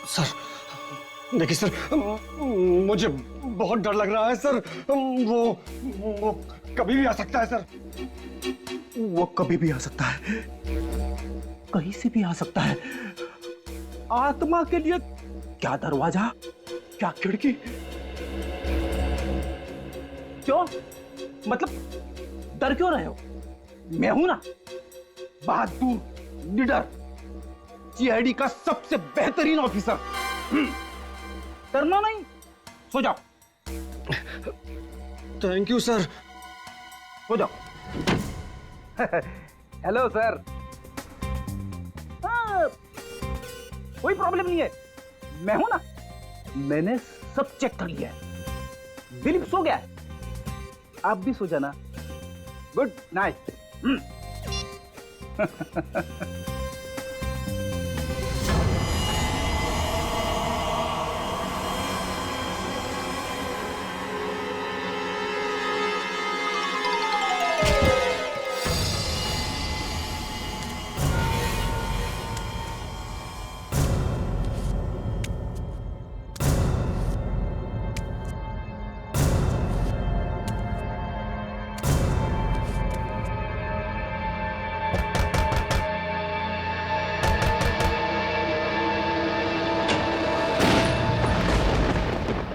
Sir देखिए sir, मुझे बहुत डर लग रहा है सर। वो कभी भी आ सकता है सर। वो कभी भी आ सकता है, कहीं से भी आ सकता है। आत्मा के लिए क्या दरवाजा, क्या खिड़की? क्यों? मतलब डर क्यों रहे हो? मैं हूं ना, बहादुर, निडर, सीआईडी का सबसे बेहतरीन ऑफिसर। डरना नहीं, सो जाओ। Thank you sir. सो जाओ। Hello sir. हाँ, कोई प्रॉब्लम नहीं है, मैं हूं ना, मैंने सब चेक कर लिया है। दिलीप सो गया है, आप भी सो जाना। Good night.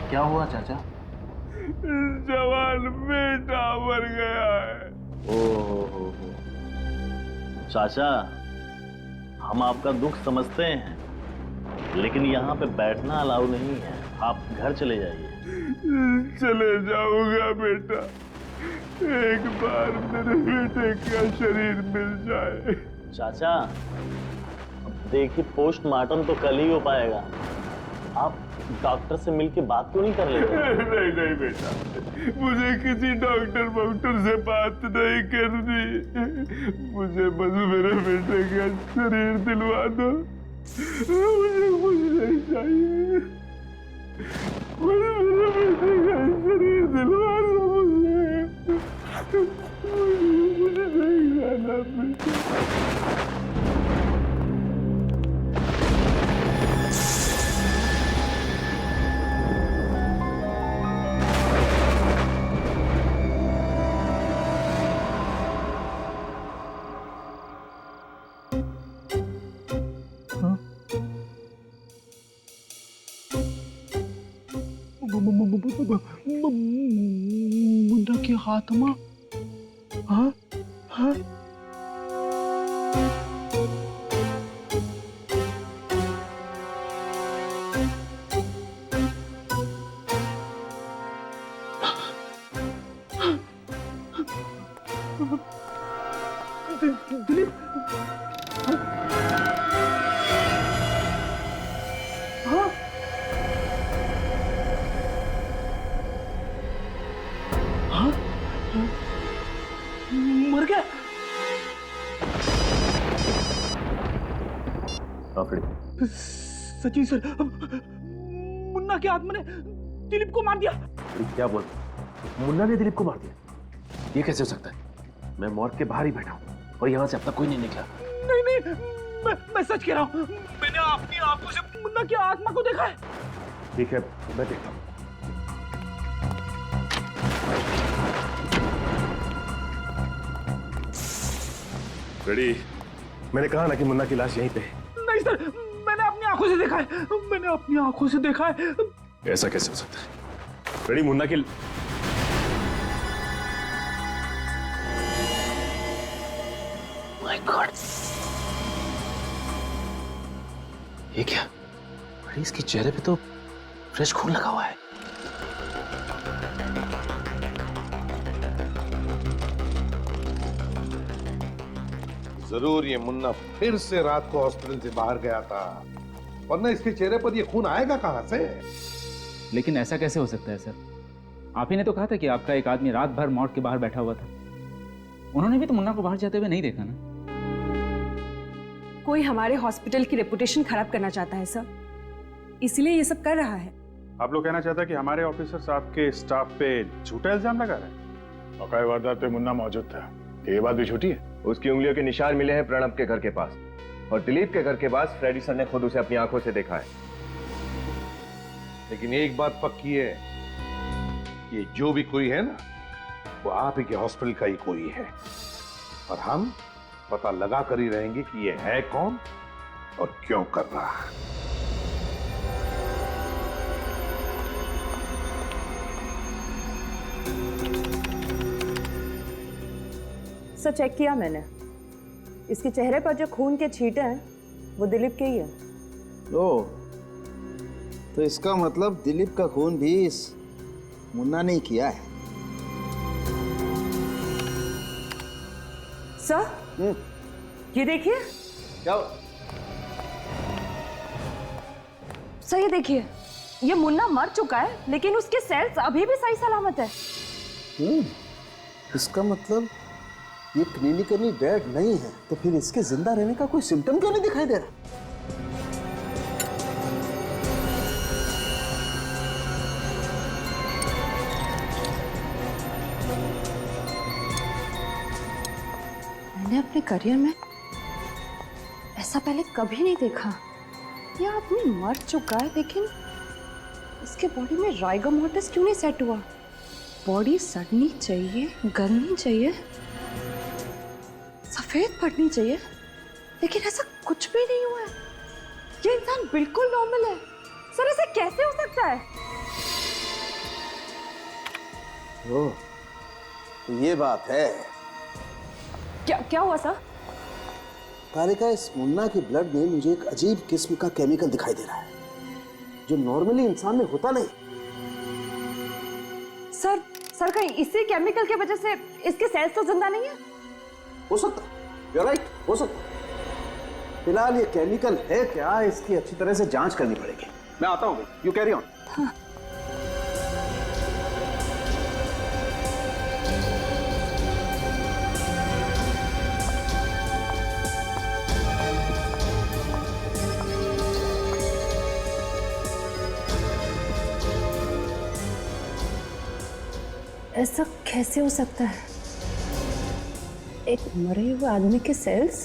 क्या हुआ चाचा? जवान बेटा मर गया है। ओहो, चाचा हम आपका दुख समझते हैं, लेकिन यहाँ पे बैठना अलाउ नहीं है, आप घर चले जाइए। चले जाऊंगा बेटा, एक बार मेरे बेटे का शरीर मिल जाए। चाचा देखिए, पोस्टमार्टम तो कल ही हो पाएगा, आप डॉक्टर से मिलके बात क्यों नहीं कर लेते? नहीं नहीं बेटा, मुझे किसी डॉक्टर से बात नहीं करनी। मुझे बस मेरे बेटे का शरीर दिलवा दो, मुझे कुछ नहीं चाहिए। मेरे बेटे का शरीर दिलवा दो मुझे नहीं जाना बेटा। मुन्ना की आत्मा? हाँ हाँ, दिलीप, हाँ हाँ, मर गया। सचिन सर, मुन्ना की आत्मा ने दिलीप को मार दिया। क्या बोलते? मुन्ना ने दिलीप को मार दिया? ये कैसे हो सकता है? मैं मौत के बाहर ही बैठा हूँ और यहाँ से अब तक कोई नहीं निकला। नहीं नहीं, मैं सच कह रहा हूँ, मैंने अपनी आंखों से मुन्ना की आत्मा को देखा है। ठीक है, मैं देखता हूँ। रेडी? मैंने कहा ना कि मुन्ना की लाश यहीं पे है। नहीं सर, मैंने अपनी आंखों से देखा है, मैंने अपनी आंखों से देखा है। ऐसा कैसे हो सकता है? रेडी, मुन्ना की माय गॉड, ये क्या? अरे इसके चेहरे पे तो फ्रेश खून लगा हुआ है। जरूर ये मुन्ना फिर से रात को हॉस्पिटल से बाहर गया था, वरना इसके चेहरे पर ये खून आएगा कहां से? लेकिन ऐसा कैसे हो सकता है सर? आप ही ने तो कहा था कि आपका एक आदमी रात भर मॉर्ग के बाहर बैठा हुआ था। उन्होंने भी तो मुन्ना को बाहर जाते हुए नहीं देखा ना। कोई हमारे हॉस्पिटल की रेपुटेशन खराब करना चाहता है सर, इसलिए ये सब कर रहा है। आप लोग कहना चाहता है कि हमारे ऑफिसर्स आपके स्टाफ पे झूठा इल्जाम लगा रहे हैं? औकाई वारदात पे मुन्ना मौजूद था, ये बात भी झूठी है? उसकी उंगलियों के निशान मिले हैं प्रणब के घर के पास, और दिलीप के घर के पास फ्रेडी सर ने खुद उसे अपनी आंखों से देखा है। लेकिन एक बात पक्की है, ये जो भी कोई है ना, वो आप ही के हॉस्पिटल का ही कोई है, और हम पता लगा कर ही रहेंगे कि ये है कौन और क्यों कर रहा है। सर चेक किया मैंने, इसके चेहरे पर जो खून के छींटे हैं वो दिलीप के ही है। ओ, तो इसका मतलब दिलीप का खून भी इस मुन्ना ने किया है। सर ये देखिए। क्या? सर ये देखिए, ये मुन्ना मर चुका है लेकिन उसके सेल्स अभी भी सही सलामत है। इसका मतलब ये क्लिनिकली डेड नहीं है, तो फिर इसके जिंदा रहने का कोई सिम्टम क्यों नहीं दिखाई दे रहा? मैंने अपने करियर में ऐसा पहले कभी नहीं देखा। ये आदमी मर चुका है लेकिन इसके बॉडी में राइगर मोर्टिस क्यों नहीं सेट हुआ? बॉडी सड़नी चाहिए, गलनी चाहिए, सफेद पड़नी चाहिए, लेकिन ऐसा कुछ भी नहीं हुआ है। ये इंसान बिल्कुल नॉर्मल है। सर ऐसे कैसे हो सकता है? ओह, तो ये बात है। क्या हुआ सर? तारिका, इस मुन्ना के ब्लड में मुझे एक अजीब किस्म का केमिकल दिखाई दे रहा है जो नॉर्मली इंसान में होता नहीं। सर कहीं इसी केमिकल की वजह से इसके सेल्स तो जिंदा नहीं है? हो सकता, you're right, हो सकता। फिलहाल ये केमिकल है क्या, इसकी अच्छी तरह से जांच करनी पड़ेगी। मैं आता हूँ, यू कैरी ऑन। ऐसा कैसे हो सकता है? एक मरे हुए आदमी के सेल्स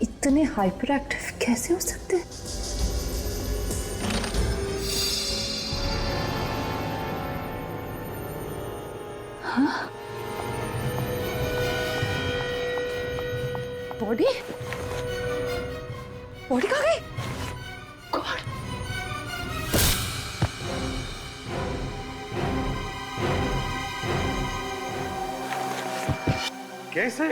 इतने हाइपर एक्टिव कैसे हो सकते हैं? हाँ? बॉडी कहाँ गई? गॉड! कैसे?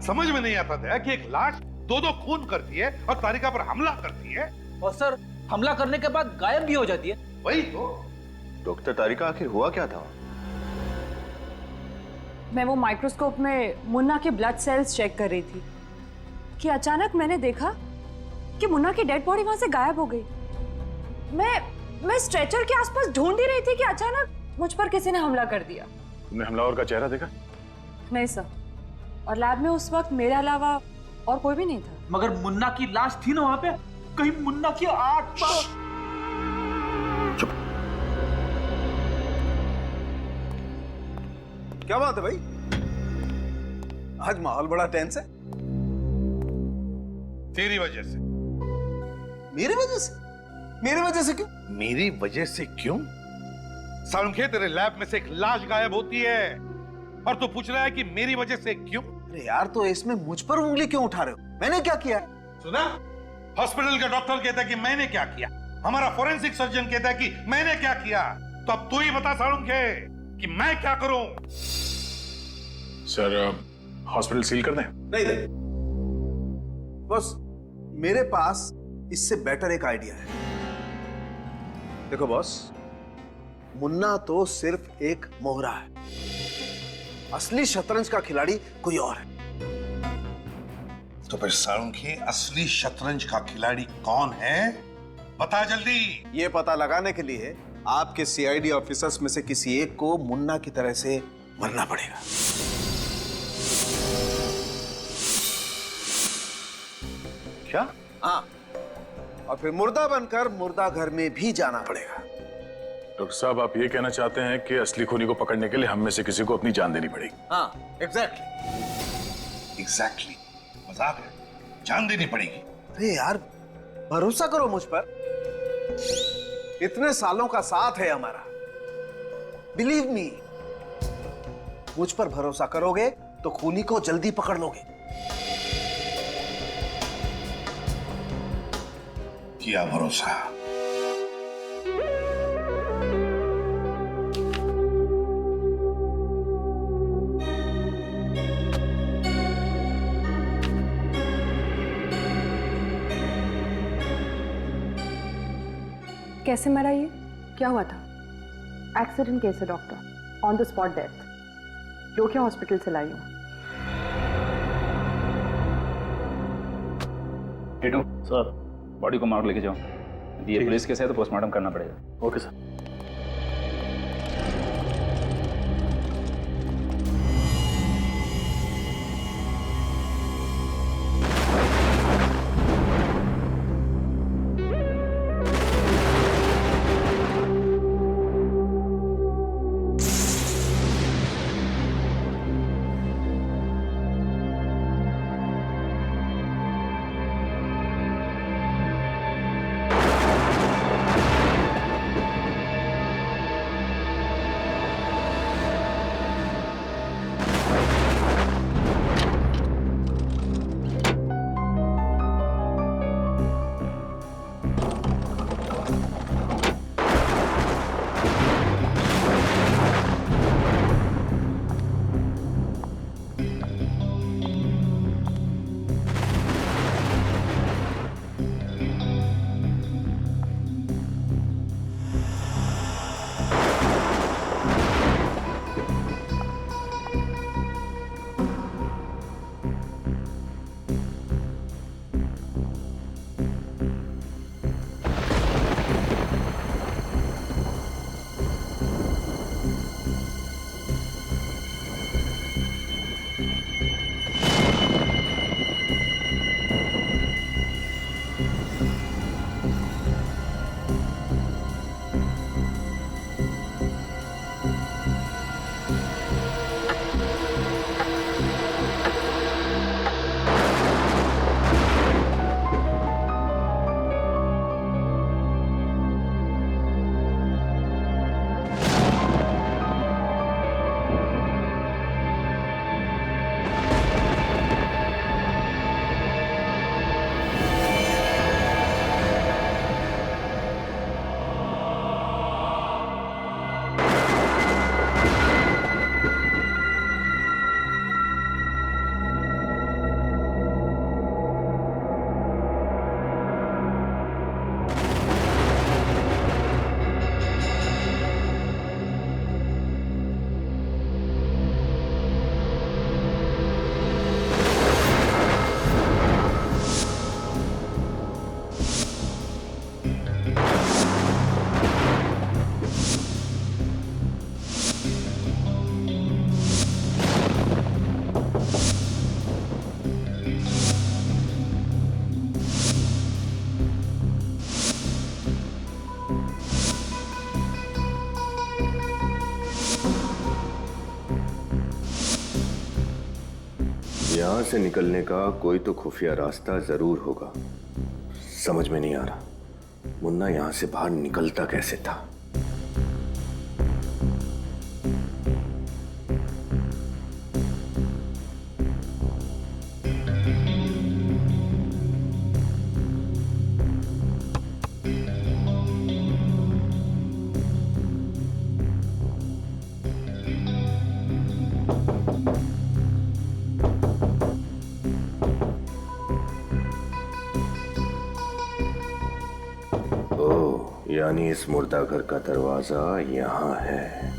समझ में नहीं आता था कि एक लाश दो खून करती है और तारिका पर हमला करती है, और सर हमला करने के बाद गायब भी हो जाती है। वही तो। डॉक्टर तारिका, आखिर हुआ क्या था? मैं वो माइक्रोस्कोप में मुन्ना के ब्लड सेल्स चेक कर रही थी कि अचानक मैंने देखा कि मुन्ना की डेड बॉडी वहां से गायब हो गई। मैं स्ट्रेचर के आसपास ढूंढ ही रही थी कि अचानक मुझ पर किसी ने हमला कर दिया। तुमने हमलावर का चेहरा देखा? नहीं सर, और लैब में उस वक्त मेरे अलावा और कोई भी नहीं था। मगर मुन्ना की लाश थी ना वहां पे, कहीं मुन्ना की आत्मा। क्या बात है भाई, आज माहौल बड़ा टेंस है। तेरी वजह से। मेरी वजह से? मेरी वजह से क्यों? मेरी वजह से क्यों? सालुंखे, तेरे लैब में से एक लाश गायब होती है और तू पूछ रहा है कि मेरी वजह से क्यों? अरे यार, तो इसमें मुझ पर उंगली क्यों उठा रहे हो? मैंने क्या किया? सुना? हॉस्पिटल का डॉक्टर कहता है कि मैंने क्या किया, हमारा फोरेंसिक सर्जन कहता है कि मैंने क्या किया, तो अब तू ही बता सालुंखे कि मैं क्या करूं? सर, हॉस्पिटल सील कर दें? नहीं, बस मेरे पास इससे बेटर एक आइडिया है। देखो बॉस, मुन्ना तो सिर्फ एक मोहरा है, असली शतरंज का खिलाड़ी कोई और है। तो फिर सालुंखे, असली शतरंज का खिलाड़ी कौन है? बता जल्दी। ये पता लगाने के लिए आपके सीआईडी ऑफिसर्स में से किसी एक को मुन्ना की तरह से मरना पड़ेगा। क्या? हाँ, और फिर मुर्दा बनकर मुर्दा घर में भी जाना पड़ेगा। डॉक्टर साहब, आप ये कहना चाहते हैं कि असली खूनी को पकड़ने के लिए हम में से किसी को अपनी जान देनी पड़ेगी? हाँ, एग्जैक्टली। मजाक है, जान देनी पड़ेगी। अरे यार, भरोसा करो मुझ पर। इतने सालों का साथ है हमारा, बिलीव मी। मुझ पर भरोसा करोगे तो खूनी को जल्दी पकड़ लोगे। किया भरोसा। कैसे मरा ये? क्या हुआ था? एक्सीडेंट केस है doctor, on the spot death. योग्य हॉस्पिटल से लाई हूँ। टीटू सर। बॉडी को मार्ग लेके जाओ। ये पुलिस केस है तो पोस्टमार्टम करना पड़ेगा। Okay sir. यहाँ से निकलने का कोई तो खुफिया रास्ता जरूर होगा। समझ में नहीं आ रहा मुन्ना यहाँ से बाहर निकलता कैसे था। यानी इस मुर्दा घर का दरवाजा यहाँ है।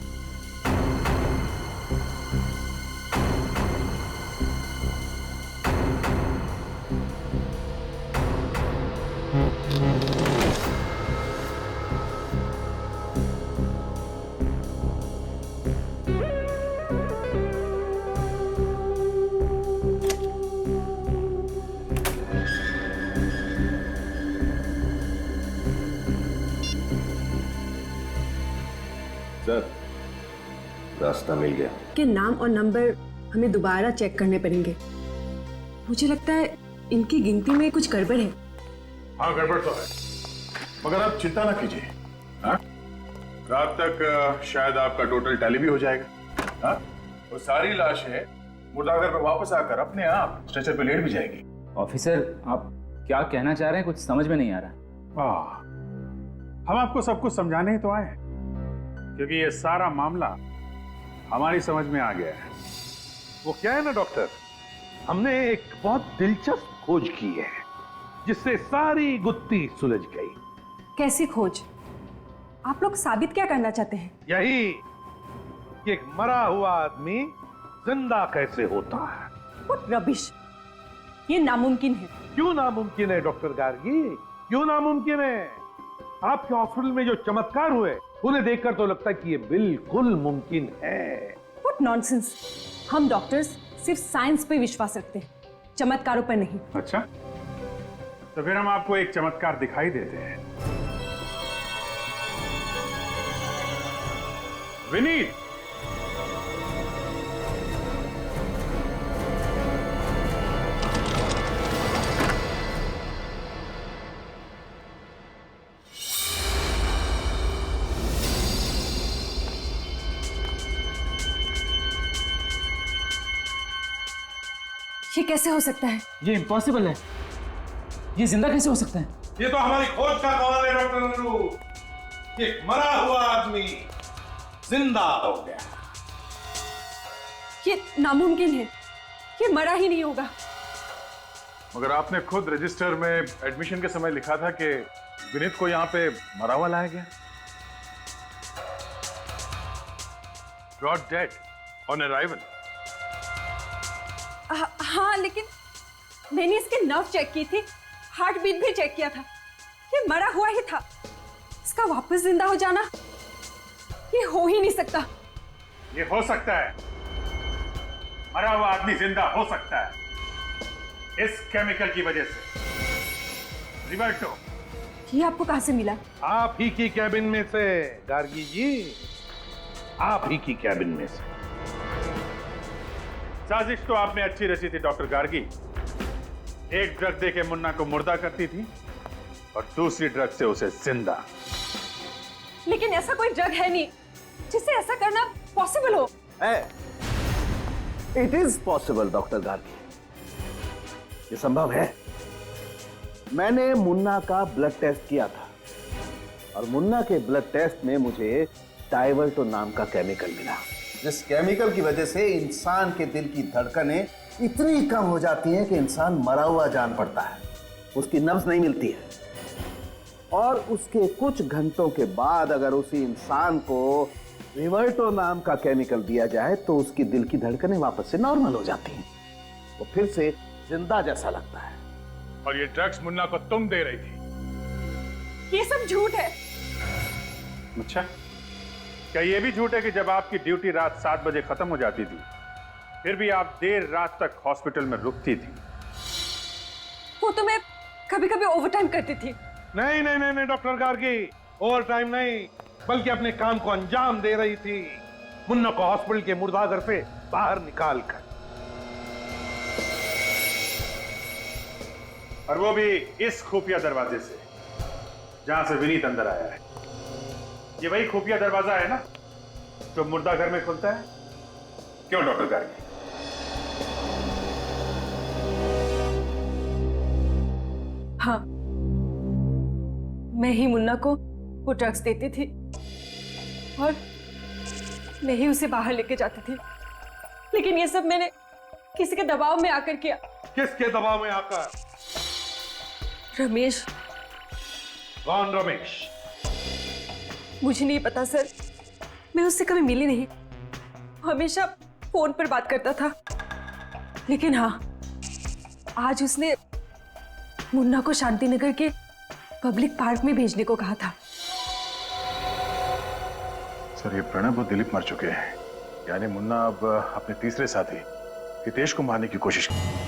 सर, रास्ता मिल गया। के नाम और नंबर हमें दोबारा चेक करने पड़ेंगे। मुझे लगता है इनकी गिनती में कुछ गड़बड़ है। हाँ, गड़बड़ तो है। मगर आप चिंता ना कीजिए, हाँ? रात तक शायद आपका टोटल टैली भी हो जाएगा। हाँ? वो सारी लाशें मुर्दाघर पे वापस आकर अपने आप स्ट्रेचर पे लेट भी जाएगी। ऑफिसर, आप क्या कहना चाह रहे हैं? कुछ समझ में नहीं आ रहा। हम आपको सब कुछ समझाने ही तो आए हैं, क्योंकि ये सारा मामला हमारी समझ में आ गया है। वो क्या है ना डॉक्टर, हमने एक बहुत दिलचस्प खोज की है जिससे सारी गुत्थी सुलझ गई। कैसी खोज? आप लोग साबित क्या करना चाहते हैं? यही कि एक मरा हुआ आदमी जिंदा कैसे होता है। What रबिश, ये नामुमकिन है। क्यों नामुमकिन है डॉक्टर गार्गी, क्यों नामुमकिन है? आपके हॉस्पिटल में जो चमत्कार हुए उन्हें देखकर तो लगता है कि ये बिल्कुल मुमकिन है। What nonsense. हम डॉक्टर्स सिर्फ साइंस पे विश्वास रखते हैं, चमत्कारों पर नहीं। अच्छा, तो फिर हम आपको एक चमत्कार दिखाई देते हैं। विनीत, ये कैसे हो सकता है? ये इम्पॉसिबल है। ये जिंदा कैसे हो सकता है? ये तो हमारी खोज का कमाल है डॉक्टर नन्नू। एक मरा हुआ आदमी जिंदा हो गया। ये नामुमकिन है, ये मरा ही नहीं होगा। मगर आपने खुद रजिस्टर में एडमिशन के समय लिखा था कि विनीत को यहाँ पे मरा हुआ लाया गया। Brought dead on arrival. हाँ, लेकिन मैंने इसके नर्व चेक की थी, हार्ट बीट भी चेक किया था। ये मरा हुआ ही था। इसका वापस जिंदा हो जाना ये हो ही नहीं सकता। ये हो सकता है, मरा हुआ आदमी जिंदा हो सकता है इस केमिकल की वजह से। रिवर्टो, ये आपको कहां से मिला? आप ही की कैबिन में से गार्गी जी, आप ही की कैबिन में से। साजिश तो आपने अच्छी रची थी डॉक्टर गार्गी। एक ड्रग देके मुन्ना को मुर्दा करती थी और दूसरी ड्रग से उसे जिंदा। लेकिन ऐसा कोई ड्रग है नहीं जिससे ऐसा करना पॉसिबल हो। It is possible doctor Gargi, ये संभव है। मैंने मुन्ना का ब्लड टेस्ट किया था और मुन्ना के ब्लड टेस्ट में मुझे डाइवर्टो नाम का केमिकल मिला, जिस केमिकल की वजह से इंसान के दिल की धड़कनें इतनी कम हो जाती हैं कि इंसान मरा हुआ जान पड़ता है, उसकी नब्ज नहीं मिलती है। और उसके कुछ घंटों के बाद अगर उसी इंसान को रिवर्टो नाम का केमिकल दिया जाए तो उसकी दिल की धड़कनें वापस से नॉर्मल हो जाती हैं, वो फिर से जिंदा जैसा लगता है। और ये ड्रग्स मुन्ना को तुम दे रही थी। ये सब झूठ है। अच्छा, क्या ये भी झूठ है कि जब आपकी ड्यूटी रात 7 बजे खत्म हो जाती थी फिर भी आप देर रात तक हॉस्पिटल में रुकती थी? वो तो मैं कभी कभी ओवरटाइम करती थी। नहीं नहीं नहीं नहीं डॉक्टर गार्गी, ओवर टाइम नहीं, बल्कि अपने काम को अंजाम दे रही थी, मुन्ना को हॉस्पिटल के मुर्दाघर से बाहर निकाल कर। और वो भी इस खुफिया दरवाजे से जहां से विनीत अंदर आया है। ये वही खुफिया दरवाजा है ना जो मुर्दाघर में खुलता है? क्यों डॉक्टर गार्गी? हाँ, मैं ही मुन्ना को वो ड्रग्स देती थी और मैं ही उसे बाहर लेके जाती थी। लेकिन ये सब मैंने किसी के दबाव में आकर किया। किसके दबाव में आकर? रमेश। कौन रमेश? मुझे नहीं पता सर, मैं उससे कभी मिली नहीं, हमेशा फोन पर बात करता था। लेकिन हाँ, आज उसने मुन्ना को शांतिनगर के पब्लिक पार्क में भेजने को कहा था। सर, ये प्रणब और दिलीप मर चुके हैं, यानी मुन्ना अब अपने तीसरे साथी हितेश को मारने की कोशिश की।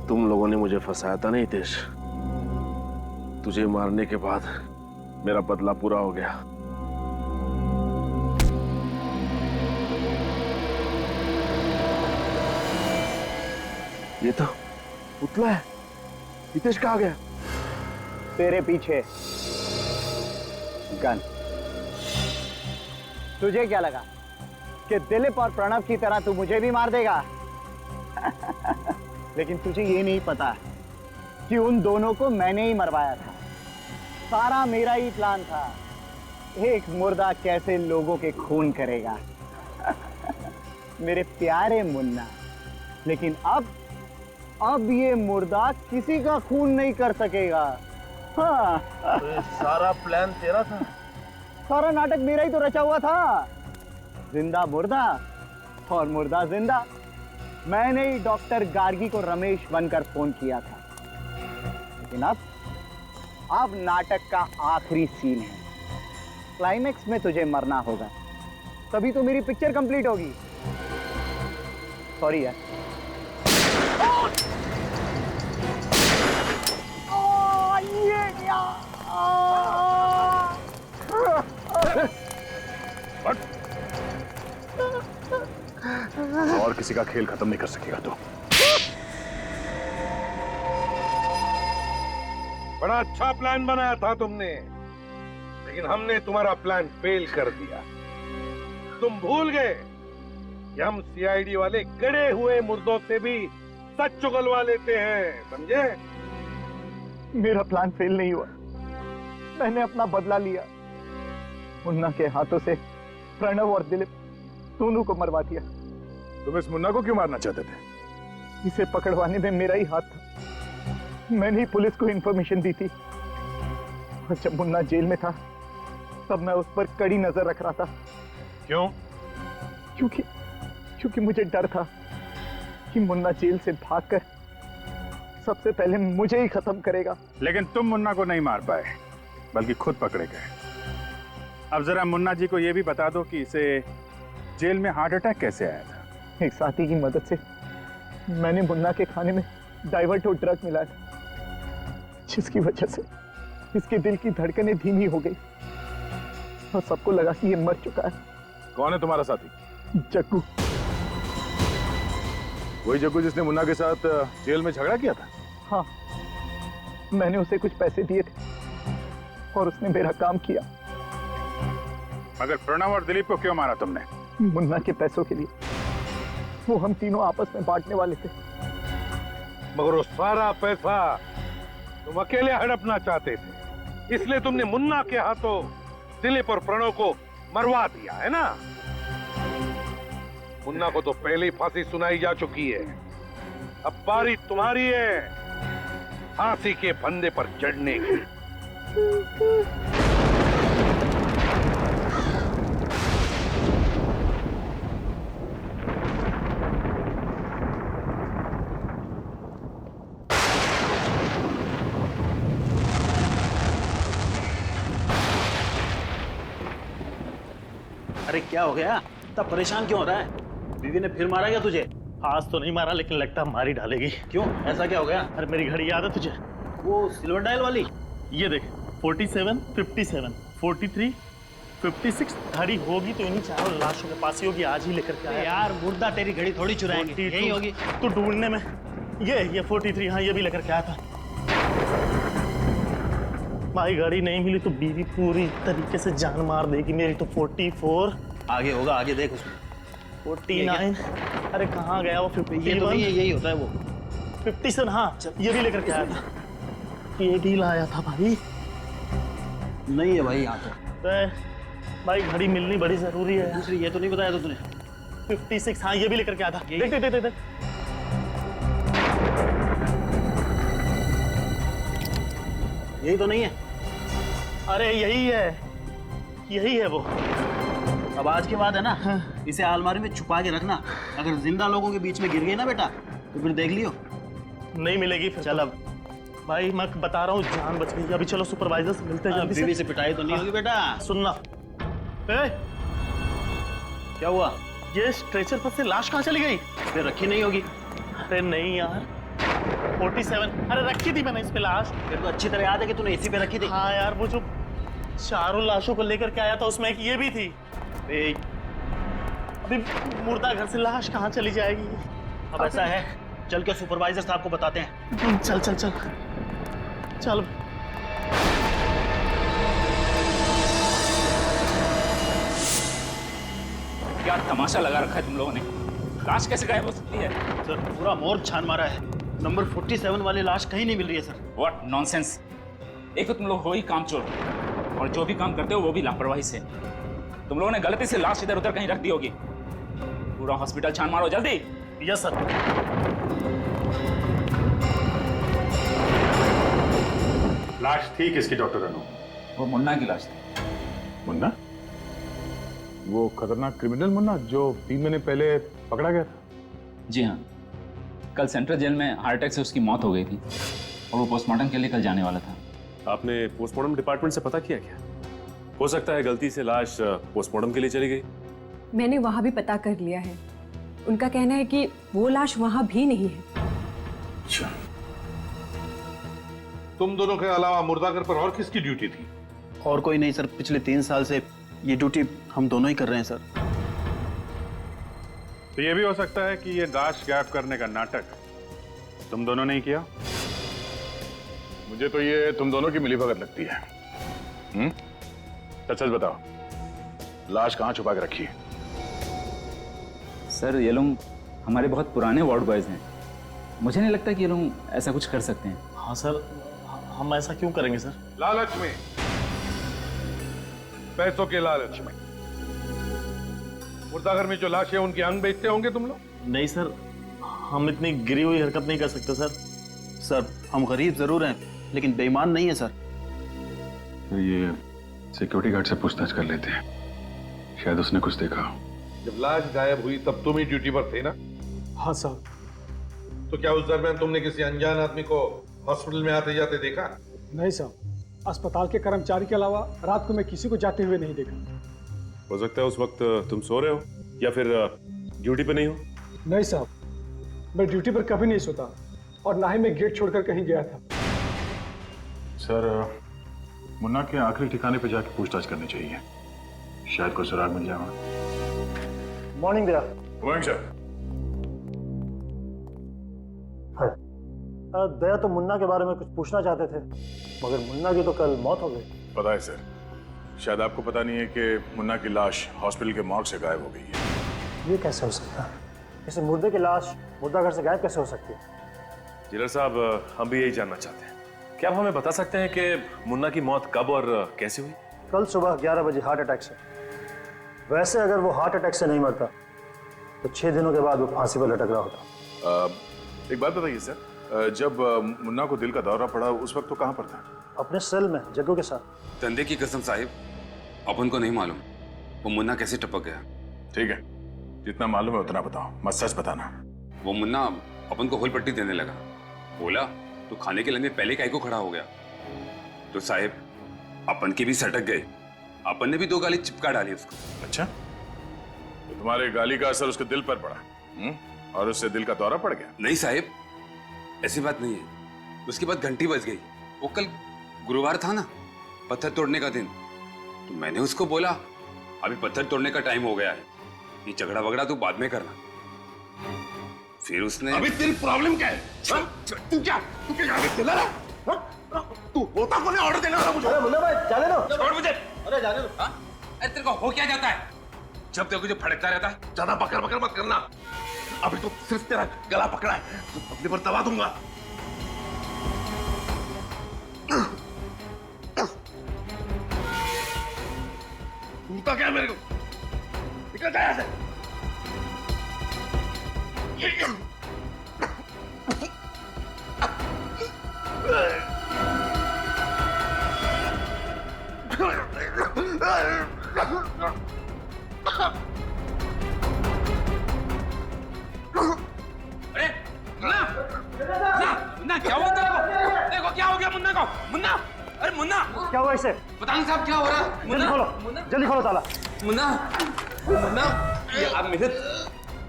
तुम लोगों ने मुझे फंसाया था ना हितेश। तुझे मारने के बाद मेरा बदला पूरा हो गया। ये तो पुतला है। हितेश कहाँ गया? तेरे पीछे गन। तुझे क्या लगा कि दिलीप और प्रणव की तरह तू मुझे भी मार देगा? लेकिन तुझे ये नहीं पता कि उन दोनों को मैंने ही मरवाया था। सारा मेरा ही प्लान था। एक मुर्दा कैसे लोगों के खून करेगा। मेरे प्यारे मुन्ना, लेकिन अब ये मुर्दा किसी का खून नहीं कर सकेगा। हाँ। तो सारा प्लान तेरा था? सारा नाटक मेरा ही तो रचा हुआ था। जिंदा मुर्दा और मुर्दा जिंदा। मैंने ही डॉक्टर गार्गी को रमेश बनकर फोन किया था। लेकिन अब नाटक का आखिरी सीन है। क्लाइमेक्स में तुझे मरना होगा, तभी तो मेरी पिक्चर कंप्लीट होगी। सॉरी यार। और किसी का खेल खत्म नहीं कर सकेगा तू। बड़ा अच्छा प्लान बनाया था तुमने, लेकिन हमने तुम्हारा प्लान फेल कर दिया। तुम भूल गए कि हम सीआईडी वाले गड़े हुए मुर्दों से भी सच चुगलवा लेते हैं, समझे? मेरा प्लान फेल नहीं हुआ। मैंने अपना बदला लिया। मुन्ना के हाथों से प्रणव और दिलीप दोनों को मरवा दिया। तुम इस मुन्ना को क्यों मारना चाहते थे? इसे पकड़वाने में मेरा ही हाथ था। मैंने ही पुलिस को इंफॉर्मेशन दी थी। और जब मुन्ना जेल में था तब मैं उस पर कड़ी नजर रख रहा था। क्यों? क्योंकि मुझे डर था कि मुन्ना जेल से भागकर सबसे पहले मुझे ही खत्म करेगा। लेकिन तुम मुन्ना को नहीं मार पाए, बल्कि खुद पकड़े गए। अब जरा मुन्ना जी को यह भी बता दो कि इसे जेल में हार्ट अटैक कैसे आया था? एक साथी की मदद से मैंने मुन्ना के खाने में डाइवर्ट और ड्रग मिलाया था, जिसकी वजह से इसके दिल की धड़कनें धीमी हो गई और सबको लगा कि ये मर चुका है। कौन है तुम्हारा साथी? जग्गू। वही जग्गू जिसने मुन्ना के साथ जेल में झगड़ा किया था? हाँ, मैंने उसे कुछ पैसे दिए थे और उसने मेरा काम किया। मगर प्रणव और दिलीप को क्यों मारा तुमने? मुन्ना के पैसों के लिए। वो हम तीनों आपस में बांटने वाले थे। मगर वो सारा पैसा तुम अकेले हड़पना चाहते थे, इसलिए तुमने मुन्ना के हाथों दिलीप और प्रणव को मरवा दिया है ना? मुन्ना को तो पहले ही फांसी सुनाई जा चुकी है। अब बारी तुम्हारी है फांसी के फंदे पर चढ़ने की। अरे क्या हो गया? इतना परेशान क्यों हो रहा है? बीवी ने फिर मारा क्या तुझे? आज तो नहीं मारा, लेकिन लगता है मारी डालेगी। क्यों, ऐसा क्या हो गया? अरे मेरी घड़ी याद है तुझे? वो सिल्वर डायल वाली? ये देख, 47, 57, 43, 56 घड़ी होगी तो इन्हीं चारों लाशों के पास ही होगी। आज ही लेकर के आया। यार मुर्दा तेरी घड़ी थोड़ी चुराएंगे, यही होगी। तो ढूंढने में ये 43, हाँ ये भी लेकर के आया था। भाई घड़ी नहीं मिली तो बीवी पूरी तरीके से जान मार देगी मेरी। तो 44 आगे होगा, आगे देख उसमें 49। अरे कहाँ गया वो? 51, ये तो यही होता है वो 57। हाँ ये भी लेकर के आया था। ये भी लाया था भाई। नहीं है भाई यहाँ तो भाई घड़ी मिलनी बड़ी जरूरी है। दूसरी ये तो नहीं बताया तो तूने? 56, हाँ ये भी लेकर के आया था। देख देख देख देख। यही तो नहीं है? अरे यही है वो। अब आज के बाद है ना, इसे अलमारी में छुपा के रखना। अगर जिंदा लोगों के बीच में गिर गई ना बेटा तो फिर देख लियो, नहीं मिलेगी फिर। चल अब भाई मैं बता रहा हूँ, जान बच गई। अभी चलो सुपरवाइजर से मिलते हैं। बीवी से पिटाई तो नहीं होगी बेटा? सुनना, क्या हुआ? ये स्ट्रेचर पर से लाश कहाँ चली गई? फिर रखी नहीं होगी। अरे नहीं यार, 47। अरे रखी थी मैंने इस पे लाश। तेरे को अच्छी तरह याद है कि तूने एसी पे रखी थी? हाँ यार, वो जो चारों लाशों को लेकर के आया था उसमें एक ये भी थी। अभी मुर्दा घर से लाश कहाँ चली जाएगी? अब ऐसा है, चल के सुपरवाइजर साहब को बताते हैं। चल चल चल चल। क्या तमाशा लगा रखा है तुम लोगों ने? लाश कैसे गायब हो सकती है? सर पूरा मोर्ग छान मारा है, नंबर 47 वाली लाश कहीं नहीं मिल रही है सर। What nonsense! एक तो तुम लोग हो ही कामचोर, और जो भी काम करते हो वो भी लापरवाही से। तुम लोगों ने गलती से लाश इधर उधर कहीं रख दी होगी। पूरा हॉस्पिटल छान मारो जल्दी। Yes sir. लाश थी किसकी डॉक्टर अनु? वो मुन्ना की लाश थी। मुन्ना? वो खतरनाक क्रिमिनल मुन्ना जो 3 महीने पहले पकड़ा गया था? जी हाँ, कल सेंट्रल जेल में हार्ट अटैक से उसकी मौत हो गई थी और वो पोस्टमार्टम के लिए कल जाने वाला था। आपने पोस्टमार्टम डिपार्टमेंट से पता किया क्या? हो सकता है गलती से लाश पोस्टमार्टम के लिए चली गई। मैंने वहां भी पता कर लिया है। उनका कहना है कि वो लाश वहां भी नहीं है। अच्छा, तुम दोनों के अलावा मुर्दाघर पर और किसकी ड्यूटी थी? और कोई नहीं सर, पिछले 3 साल से ये ड्यूटी हम दोनों ही कर रहे हैं सर। तो ये भी हो सकता है कि ये लाश गायब करने का नाटक तुम दोनों ने ही किया? मुझे तो ये तुम दोनों की मिलीभगत लगती है। सच बताओ, लाश कहाँ छुपा के रखी है? सर ये लोग हमारे बहुत पुराने वार्ड बॉयज हैं। मुझे नहीं लगता कि ये लोग ऐसा कुछ कर सकते हैं। हाँ सर, हम ऐसा क्यों करेंगे सर? लालच में, पैसों के लालच में मुर्दाघर में जो लाश है उनके अंग बेचते होंगे तुम लोग? नहीं सर, हम इतनी गिरी हुई हरकत नहीं कर सकते सर। सर हम गरीब जरूर हैं लेकिन बेईमान नहीं है सर। तो ये सिक्योरिटी गार्ड से पूछताछ कर लेते हैं, शायद उसने कुछ देखा। जब लाश गायब हुई तब तुम ही ड्यूटी पर थे ना? हाँ साहब। तो क्या उस दरमियान तुमने किसी अनजान आदमी को हॉस्पिटल में आते जाते देखा? नहीं साहब, अस्पताल के कर्मचारी के अलावा रात को मैं किसी को जाते हुए नहीं देखा। हो सकता है उस वक्त तुम सो रहे हो या फिर ड्यूटी पे नहीं हो। नहीं साहब, मैं ड्यूटी पर कभी नहीं सोता और ना ही मैं गेट छोड़कर कहीं गया था। सर मुन्ना के आखिरी ठिकाने पे जाके पूछताछ करनी चाहिए, शायद कोई सुराग मिल जाएगा। Morning Daya. Morning sir. Daya तो मुन्ना के बारे में कुछ पूछना चाहते थे, मगर मुन्ना की तो कल मौत हो गई। पता है सर, शायद आपको पता नहीं है कि मुन्ना की लाश हॉस्पिटल के मॉर्ग से गायब हो गई है। ये कैसे हो सकता है? इस मुर्दे की लाश मुर्दाघर से गायब कैसे हो सकती है? जिलर साहब, हम भी यही जानना चाहते हैं। क्या आप हमें बता सकते हैं कि मुन्ना की मौत कब और कैसे हुई? कल सुबह 11 बजे हार्ट अटैक से। वैसे अगर वो हार्ट अटैक से नहीं मरता तो 6 दिनों के बाद वो फांसी पर लटक रहा होता। एक बात बताइए सर, जब मुन्ना को दिल का दौरा पड़ा उस वक्त तो कहाँ पर था? अपने सेल में जग्गू के साथ। धंधे की कसम साहिब, अपन को नहीं मालूम वो मुन्ना कैसे टपक गया। ठीक है, जितना मालूम है उतना बताओ, मत सच बताना। वो मुन्ना अपन को होल पट्टी देने लगा। बोला तो खाने के लंगे पहले काहे को खड़ा हो गया। तो साहिब अपन की भी सटक गए, अपन ने भी 2 गाली चिपका डाली उसको। अच्छा, तो तुम्हारे गाली का असर उसके दिल पर पड़ा और उससे दिल का दौरा पड़ गया? नहीं साहिब, ऐसी बात नहीं है। उसके बाद घंटी बज गई। वो कल गुरुवार था ना, पत्थर तोड़ने का दिन। तो मैंने उसको बोला अभी पत्थर तोड़ने का टाइम हो गया है, ये झगड़ा वगड़ा तू बाद में करना। फिर उसने अभी तेरी प्रॉब्लम क्या है? तू क्या चिल्ला रहा? तू होता कौन है ऑर्डर देने वाला मुझे? मुन्ना भाई जाने दो। छोड़ मुझे। अरे जाने दो। अरे तेरे को हो क्या जाता है? जब देखो जो फड़कता रहता है। ज्यादा बकर बकर मत करना। अभी तो सिर्फ तेरा गला पकड़ा है, तो अपने पर दबा दूंगा। टूटा क्या मेरे को? निकल जा यहाँ से। अरे मुन्ना, मुन्ना क्या हुआ तेरे को? देखो क्या हो गया मुन्ना को। मुन्ना, अरे मुन्ना क्या हुआ इसे? पता नहीं साहब क्या हो रहा है। जल्दी खोलो, जल्दी खोलो ताला। मुन्ना, मुन्ना आप मेरे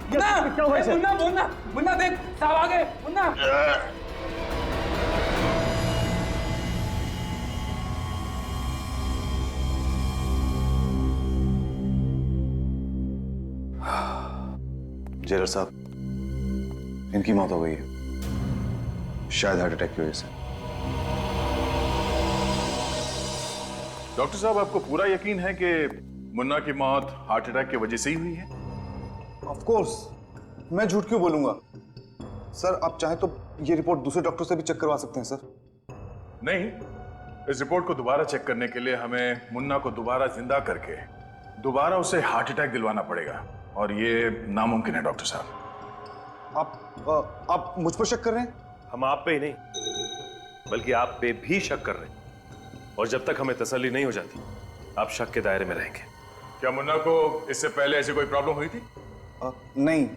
क्या हुआ इसे? मुन्ना मुन्ना मुन्ना देख साहब आ गए। मुन्ना जेलर साहब, इनकी मौत हो गई है, शायद हार्ट अटैक की वजह से। डॉक्टर साहब, आपको पूरा यकीन है कि मुन्ना की मौत हार्ट अटैक की वजह से ही हुई है? ऑफ कोर्स, मैं झूठ क्यों बोलूंगा सर। आप चाहें तो ये रिपोर्ट दूसरे डॉक्टर से भी चेक करवा सकते हैं सर। नहीं, इस रिपोर्ट को दोबारा चेक करने के लिए हमें मुन्ना को दोबारा जिंदा करके दोबारा उसे हार्ट अटैक दिलवाना पड़ेगा, और ये नामुमकिन है डॉक्टर साहब। आप मुझ पर शक कर रहे हैं? हम आप पे ही नहीं, बल्कि आप पे भी शक कर रहे हैं, और जब तक हमें तसल्ली नहीं हो जाती आप शक के दायरे में रहेंगे। क्या मुन्ना को इससे पहले ऐसी कोई प्रॉब्लम हुई थी? नहीं,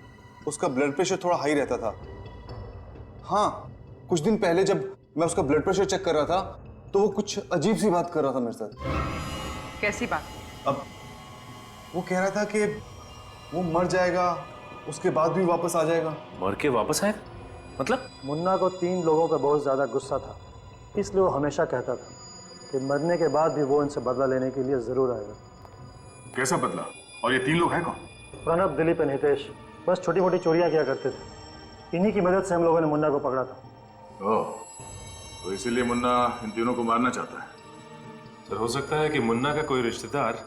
उसका ब्लड प्रेशर थोड़ा हाई रहता था। हाँ, कुछ दिन पहले जब मैं उसका ब्लड प्रेशर चेक कर रहा था तो वो कुछ अजीब सी बात कर रहा था मेरे साथ। कैसी बात? अब वो कह रहा था कि वो मर जाएगा, उसके बाद भी वापस आ जाएगा। मर के वापस आएगा? मतलब? मुन्ना को 3 लोगों का बहुत ज्यादा गुस्सा था, इसलिए वो हमेशा कहता था कि मरने के बाद भी वो इनसे बदला लेने के लिए जरूर आएगा। कैसा बदला? और ये 3 लोग हैं कौन? प्रणब, दिलीप और हितेश बस छोटी मोटी चोरियां किया करते थे। इन्हीं की मदद से हम लोगों ने मुन्ना को पकड़ा था। ओह, तो इसीलिए मुन्ना इन तीनों को मारना चाहता है। सर, हो सकता है कि मुन्ना का कोई रिश्तेदार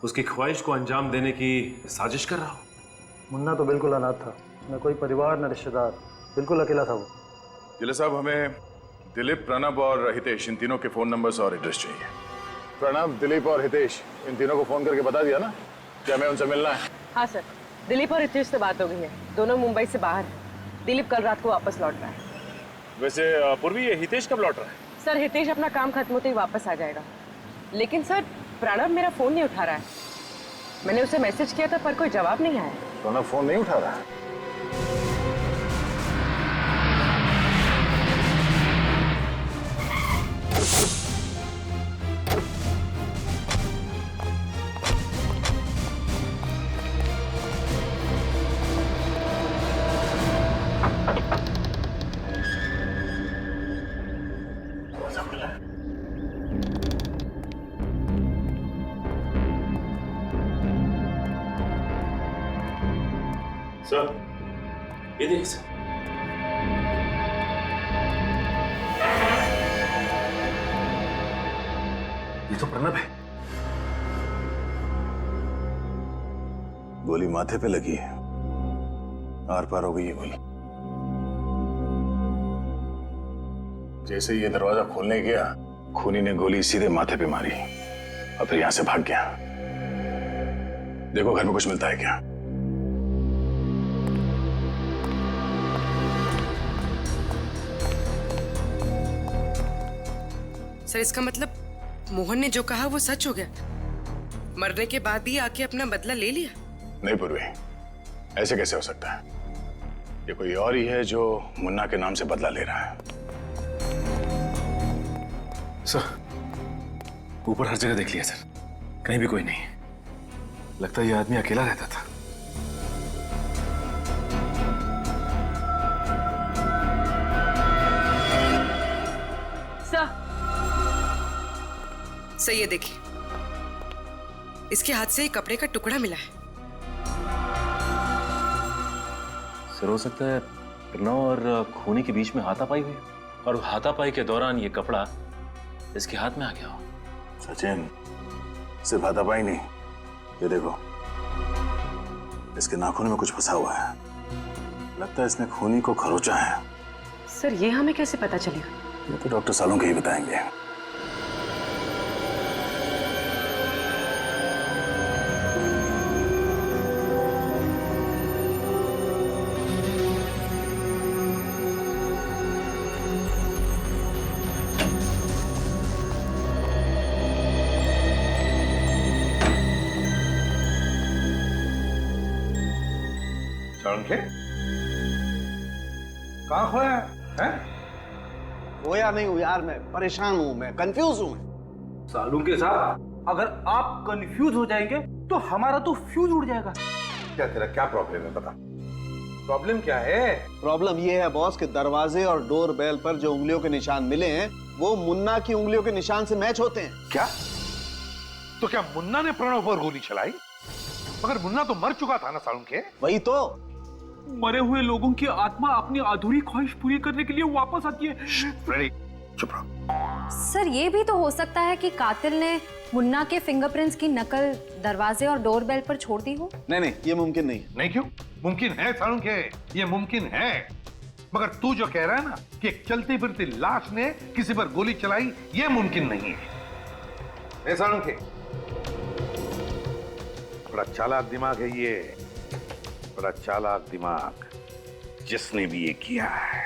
उसकी ख्वाहिश को अंजाम देने की साजिश कर रहा हो। मुन्ना तो बिल्कुल अनाथ था, न कोई परिवार न रिश्तेदार, बिल्कुल अकेला था वो। जिले साहब, हमें दिलीप, प्रणब और हितेश, इन तीनों के फोन नंबर्स और एड्रेस चाहिए। प्रणब, दिलीप और हितेश, इन तीनों को फोन करके बता दिया ना कि हमें उनसे मिलना है? हाँ सर, दिलीप और हितेश से बात हो गई है, दोनों मुंबई से बाहर हैं। दिलीप कल रात को वापस लौट रहा है। वैसे पूर्वी, ये हितेश कब लौट रहा है? सर, हितेश अपना काम खत्म होते ही वापस आ जाएगा, लेकिन सर प्रणब मेरा फोन नहीं उठा रहा है। मैंने उसे मैसेज किया था पर कोई जवाब नहीं आया। प्रणब फोन नहीं उठा रहा है? सर, ये देखिए सर। ये तो प्रणब है। गोली माथे पे लगी है, आर पार हो गई है गोली। जैसे ये दरवाजा खोलने गया, खूनी ने गोली सीधे माथे पे मारी और फिर यहां से भाग गया। देखो घर में कुछ मिलता है क्या? सर, इसका मतलब मोहन ने जो कहा वो सच हो गया? मरने के बाद भी आके अपना बदला ले लिया? नहीं पूर्वी, ऐसे कैसे हो सकता है? ये कोई और ही है जो मुन्ना के नाम से बदला ले रहा है। सर, ऊपर हर जगह देख लिया सर, कहीं भी कोई नहीं। लगता है ये आदमी अकेला रहता था। सर, ये देखिए, इसके हाथ से एक कपड़े का टुकड़ा मिला है। सर, हो सकता है प्रणव और खूनी के बीच में हाथापाई हुई, और हाथापाई के दौरान ये कपड़ा इसके हाथ में आ गया हो। सचिन, सिर्फ हाथापाई नहीं, ये देखो, इसके नाखून में कुछ फंसा हुआ है। लगता है इसने खूनी को खरोचा है। सर, ये हमें कैसे पता चलेगा? ये तो डॉक्टर सालोंके ही बताएंगे। सालोंके, कहाँ खोया है? खोया नहीं हूँ यार, मैं परेशान हूँ, मैं कंफ्यूज हूँ। सालुंके साहब, अगर आप कंफ्यूज हो जाएंगे तो हमारा तो फ्यूज उड़ जाएगा। क्या तेरा क्या प्रॉब्लम है, बता। प्रॉब्लम क्या है? प्रॉब्लम ये है बॉस कि दरवाजे और डोर बेल पर जो उंगलियों के निशान मिले हैं वो मुन्ना की उंगलियों के निशान से मैच होते हैं। क्या? तो क्या मुन्ना ने प्रणव पर गोली चलाई? मगर मुन्ना तो मर चुका था ना सालुंके? वही तो, मरे हुए लोगों की आत्मा अपनी अधूरी ख्वाहिश पूरी करने के लिए वापस आती है। फ्रेडी चुप रहो। सर ये भी तो हो सकता है कि कातिल ने मुन्ना के फिंगरप्रिंट्स की नकल दरवाजे और डोरबेल पर छोड़ दी हो। नहीं, ये मुमकिन नहीं। नहीं क्यों? मुमकिन है सालुंखे, ये मुमकिन है। मगर तू जो कह रहा है ना कि एक चलती फिरती लाश ने किसी पर गोली चलाई, ये मुमकिन नहीं है। ए सालुंखे, बड़ा चालाक दिमाग है ये, बड़ा चालाक दिमाग जिसने भी ये किया है।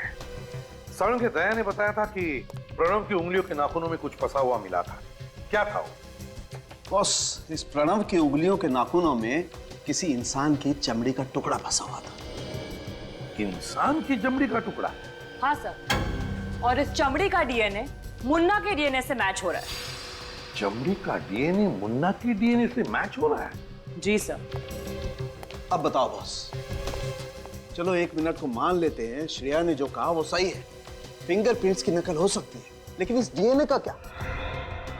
सालुंखे, दया ने बताया था कि प्रणव की उंगलियों के नाखूनों में कुछ फंसा हुआ मिला था। क्या था वो? बॉस, इस प्रणव की उंगलियों के नाखूनों में किसी इंसान की चमड़ी का टुकड़ा फंसा हुआ था। इंसान की चमड़ी का टुकड़ा? हाँ सर, और इस चमड़ी का डीएनए मुन्ना के डीएनए से मैच हो रहा है। चमड़ी का डीएनए मुन्ना की डीएनए से मैच हो रहा है? जी सर। अब बताओ बॉस, चलो 1 मिनट को मान लेते हैं श्रेया ने जो कहा वो सही है, फिंगरप्रिंट्स की नकल हो सकती है, लेकिन इस डीएनए का क्या?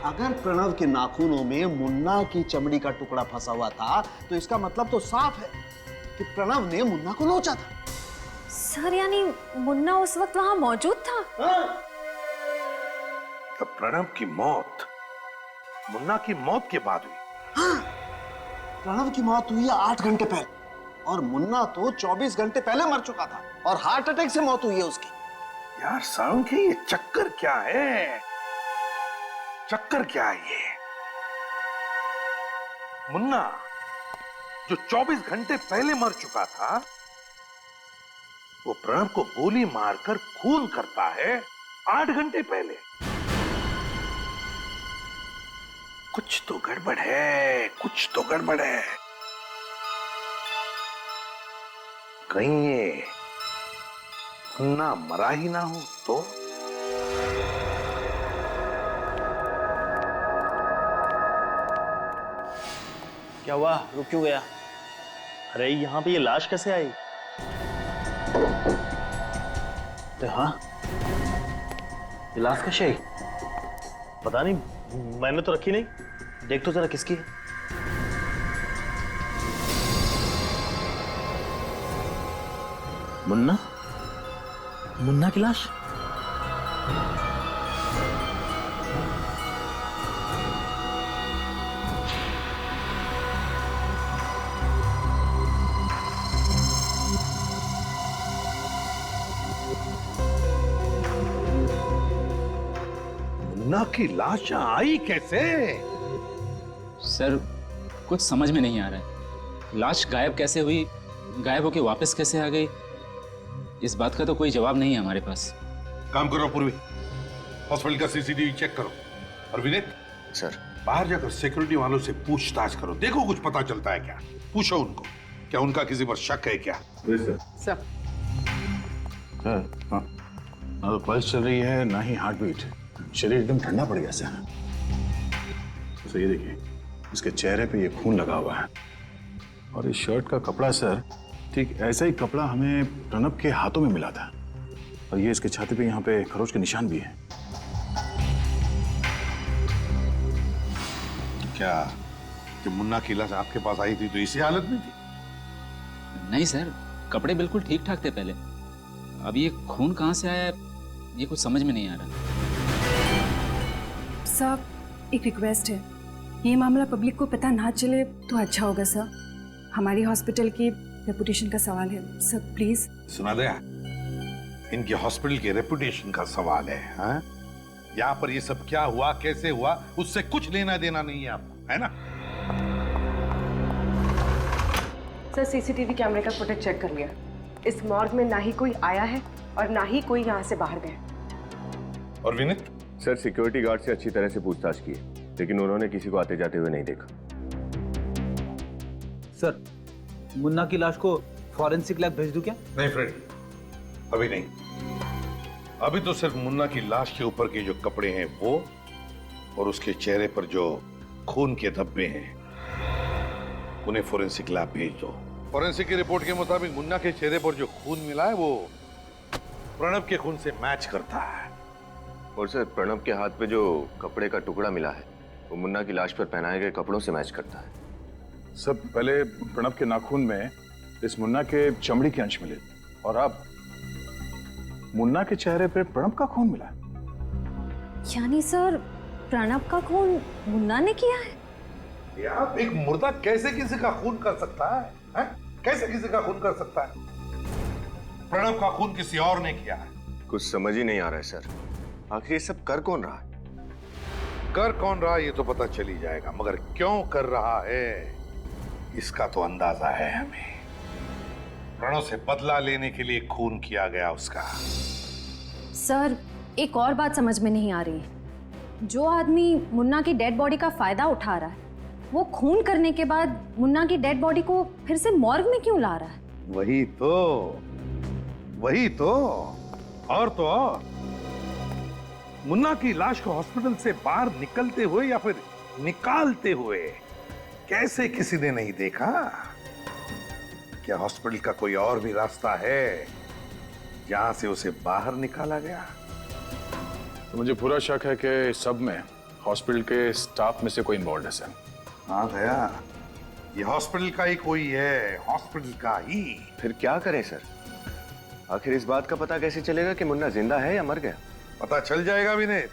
अगर प्रणव के नाखूनों में मुन्ना की चमड़ी का टुकड़ा फंसा हुआ था तो इसका मतलब तो साफ है कि प्रणव ने मुन्ना को नोचा था। सर यानी मुन्ना उस वक्त वहां मौजूद था? तो प्रणव की मौत मुन्ना की मौत के बाद हुई? हाँ, प्रणव की मौत हुई है 8 घंटे पहले, और मुन्ना तो 24 घंटे पहले मर चुका था और हार्ट अटैक से मौत हुई है उसकी। यार सालुंखे, ये चक्कर क्या है? चक्कर क्या है ये? मुन्ना जो 24 घंटे पहले मर चुका था, वो प्रणव को गोली मारकर खून करता है 8 घंटे पहले। कुछ तो गड़बड़ है, कुछ तो गड़बड़ है। कहीं ये मुन्ना मरा ही ना हो तो? क्या हुआ, रुक क्यों गया? अरे यहाँ पे ये लाश कैसे आई? हाँ, ये लाश कैसे आई? पता नहीं, मैंने तो रखी नहीं। देख तो जरा किसकी है। मुन्ना? मुन्ना की लाश? मुन्ना की लाश आई कैसे? सर कुछ समझ में नहीं आ रहा है। लाश गायब कैसे हुई, गायब होके वापस कैसे आ गई, इस बात का तो कोई जवाब नहीं है हमारे पास। काम करो पूर्वी, हॉस्पिटल का सीसीटीवी चेक करो। और विनीत सर, बाहर जाकर सिक्योरिटी वालों से पूछताछ करो, देखो कुछ पता चलता है क्या। पूछो उनको, क्या उनका किसी पर शक है क्या? सर हाँ, ना तो पल्स चल रही है ना ही हार्ट बीट। शरीर एकदम ठंडा पड़ गया सर। तो ये देखिए, इसके चेहरे पे ये खून लगा हुआ है, और इस शर्ट का कपड़ा सर ठीक ऐसा ही कपड़ा हमें प्रणव के हाथों में मिला था, और ये इसके छाती पे यहाँ पे खरोच के निशान भी है। क्या जब मुन्ना की लाश आपके पास आई थी तो इसी हालत में थी? नहीं सर, कपड़े बिल्कुल ठीक ठाक थे पहले। अब ये खून कहाँ से आया, ये कुछ समझ में नहीं आ रहा। सर, एक रिक्वेस्ट है, ये मामला पब्लिक को पता ना चले तो अच्छा होगा सर। हमारी हॉस्पिटल की रेपुटेशन का सवाल है सर, प्लीज। सुना दे, इनके हॉस्पिटल के रेपुटेशन का सवाल है। हाँ? यहाँ पर ये सब क्या हुआ, कैसे हुआ, उससे कुछ लेना देना नहीं है आपको, है ना? सर, सीसीटीवी कैमरे का फुटेज चेक कर लिया। इस मॉर्ग में ना ही कोई आया है और ना ही कोई यहाँ से बाहर गया। और विनीत? सर, सिक्योरिटी गार्ड से अच्छी तरह से पूछताछ की, लेकिन उन्होंने किसी को आते जाते हुए नहीं देखा। सर, मुन्ना की लाश को फॉरेंसिक लैब भेज दूं क्या? नहीं फ्रेडी, अभी नहीं। अभी तो सिर्फ मुन्ना की लाश के ऊपर के जो कपड़े हैं वो, और उसके चेहरे पर जो खून के धब्बे हैं, उन्हें फॉरेंसिक लैब भेज दो। फॉरेंसिक की रिपोर्ट के मुताबिक मुन्ना के चेहरे पर जो खून मिला है वो प्रणव के खून से मैच करता है। और सर, प्रणव के हाथ पे जो कपड़े का टुकड़ा मिला है वो मुन्ना की लाश पर पहनाए गए कपड़ों से मैच करता है। सब पहले प्रणव के नाखून में इस मुन्ना के चमड़ी के अंश मिले और अब मुन्ना के चेहरे पे प्रणब का खून मिला। यानी सर प्रणब का खून मुन्ना ने किया है? यार एक मुर्दा कैसे किसी का खून कर सकता है, हैं? कैसे किसी का खून कर सकता है? प्रणब का खून किसी और ने किया है। कुछ समझ ही नहीं आ रहा है सर, आखिर ये सब कर कौन रहा है? कर कौन रहा ये तो पता चल ही जाएगा, मगर क्यों कर रहा है इसका तो अंदाजा है हमें। प्रणव से बदला लेने के लिए खून किया गया उसका। सर एक और बात समझ में नहीं आ रही है। जो आदमी मुन्ना की डेड बॉडी का फायदा उठा रहा है, वो खून करने के बाद मुन्ना की डेड बॉडी को फिर से मॉर्ग में क्यों ला रहा है? वही तो और तो और मुन्ना की लाश को हॉस्पिटल से बाहर निकलते हुए या फिर निकालते हुए कैसे किसी ने नहीं देखा? क्या हॉस्पिटल का कोई और भी रास्ता है जहां से उसे बाहर निकाला गया? तो मुझे पूरा शक है कि सब में हॉस्पिटल के स्टाफ में से कोई इन्वॉल्व है सर। हाँ गया, ये हॉस्पिटल का ही कोई है, हॉस्पिटल का ही। फिर क्या करें सर? आखिर इस बात का पता कैसे चलेगा कि मुन्ना जिंदा है या मर गया? पता चल जाएगा विनीत,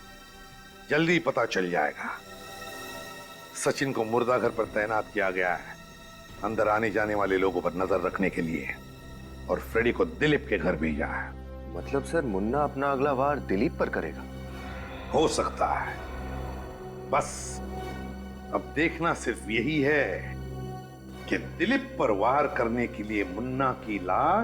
जल्दी पता चल जाएगा। सचिन को मुर्दा घर पर तैनात किया गया है, अंदर आने जाने वाले लोगों पर नजर रखने के लिए, और फ्रेडी को दिलीप के घर भेजा है। मतलब सर मुन्ना अपना अगला वार दिलीप पर करेगा? हो सकता है, बस अब देखना सिर्फ यही है कि दिलीप पर वार करने के लिए मुन्ना की लाश